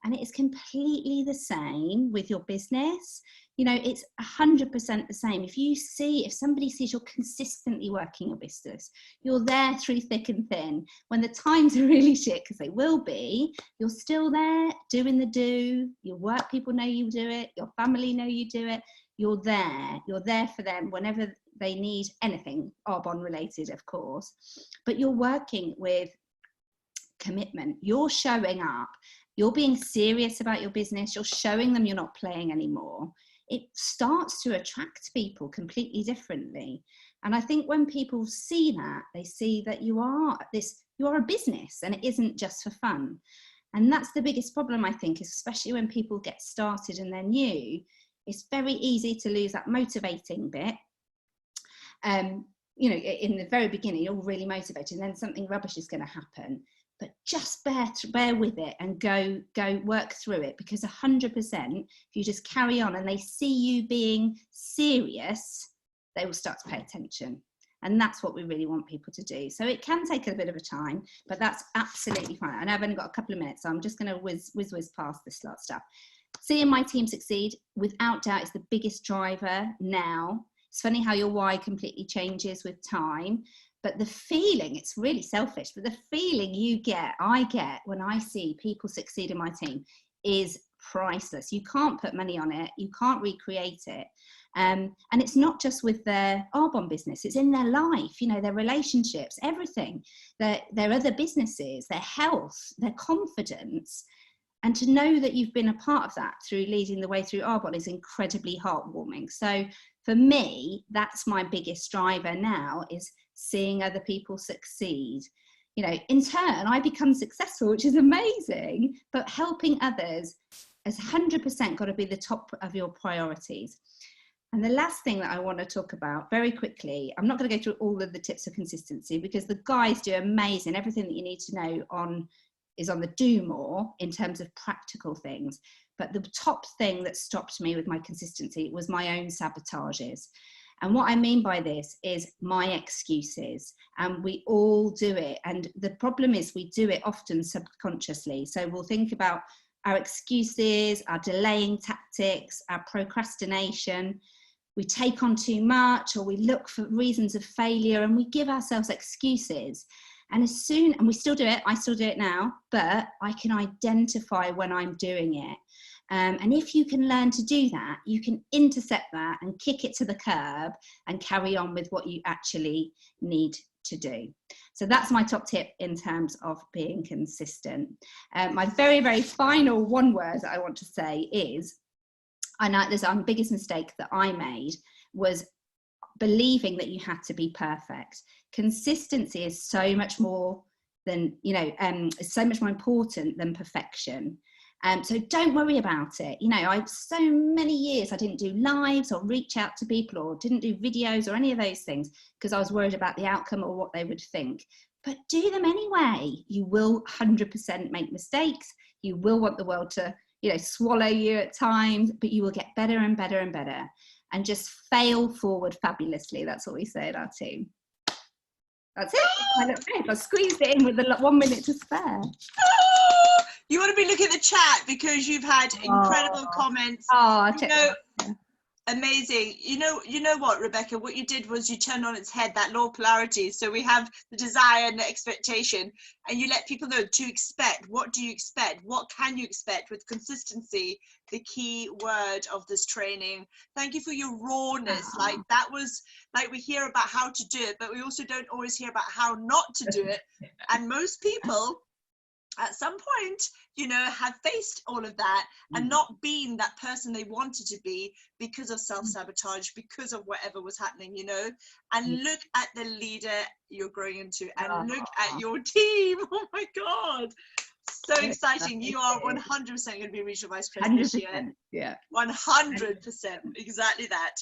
And it is completely the same with your business. You know, it's 100% the same. If somebody sees you're consistently working your business, you're there through thick and thin. When the times are really shit, because they will be, you're still there doing the do. Your work people know you do it. Your family know you do it. You're there for them whenever they need anything, Arbonne related, of course. But you're working with commitment. You're showing up. You're being serious about your business. You're showing them you're not playing anymore. It starts to attract people completely differently. And I think when people see that, they see that you are a business and it isn't just for fun. And that's the biggest problem, I think, especially when people get started and they're new. It's very easy to lose that motivating bit. You know, in the very beginning, you're really motivated, and then something rubbish is going to happen. But just bear with it and go work through it, because 100%, if you just carry on and they see you being serious, they will start to pay attention. And that's what we really want people to do. So it can take a bit of a time, but that's absolutely fine. I know I've only got a couple of minutes, so I'm just going to whiz past this lot of stuff. Seeing my team succeed, without doubt, is the biggest driver now. It's funny how your why completely changes with time, but the feeling, it's really selfish, but the feeling I get when I see people succeed in my team is priceless. You can't put money on it. You can't recreate it. And it's not just with their Arbonne business, it's in their life, you know, their relationships, everything, their other businesses, their health, their confidence. And to know that you've been a part of that through leading the way through Arbonne is incredibly heartwarming. So for me, that's my biggest driver now, is seeing other people succeed. You know, in turn, I become successful, which is amazing, but helping others has 100% got to be the top of your priorities. And the last thing that I want to talk about very quickly, I'm not going to go through all of the tips of consistency because the guys do amazing. Everything that you need to know is on the do more in terms of practical things. But the top thing that stopped me with my consistency was my own sabotages. And what I mean by this is my excuses. And we all do it. And the problem is we do it often subconsciously. So we'll think about our excuses, our delaying tactics, our procrastination. We take on too much, or we look for reasons of failure, and we give ourselves excuses. And and we still do it, I still do it now, but I can identify when I'm doing it. And if you can learn to do that, you can intercept that and kick it to the curb and carry on with what you actually need to do. So that's my top tip in terms of being consistent. My very, very final one word that I want to say is, I know this the biggest mistake that I made was believing that you had to be perfect. Consistency is so much more than, you know, so much more important than perfection. So don't worry about it. You know, so many years I didn't do lives or reach out to people or didn't do videos or any of those things because I was worried about the outcome or what they would think. But do them anyway. You will 100% make mistakes. You will want the world to, you know, swallow you at times, but you will get better and better and better. And just fail forward fabulously. That's what we say at our team. That's it. I squeezed it in with the 1 minute to spare. You want to be looking at the chat because you've had incredible comments. Amazing. You know what, Rebecca, what you did was you turned on its head that law of polarity. So we have the desire and the expectation, and you let people know to expect. What do you expect? What can you expect? With consistency, the key word of this training. Thank you for your rawness. Like, that was, like, we hear about how to do it, but we also don't always hear about how not to do it. And most people at some point, you know, have faced all of that and not been that person they wanted to be because of self-sabotage, because of whatever was happening, you know. And look at the leader you're growing into, and look at your team. Oh my God, so exciting. You are 100% going to be regional vice president this year. Yeah, 100%, exactly that.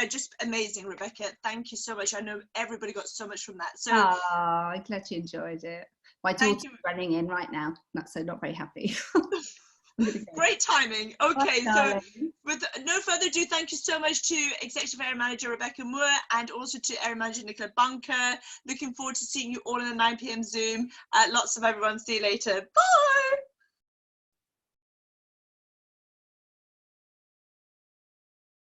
Just amazing, Rebecca. Thank you so much. I know everybody got so much from that. So I'm glad you enjoyed it. My daughter's running in right now, so not very happy. Great timing. Okay, so with no further ado, thank you so much to Executive Area Manager Rebecca Moore and also to Area Manager Nicola Bunker. Looking forward to seeing you all in the 9 p.m. Zoom. Lots of everyone. See you later. Bye.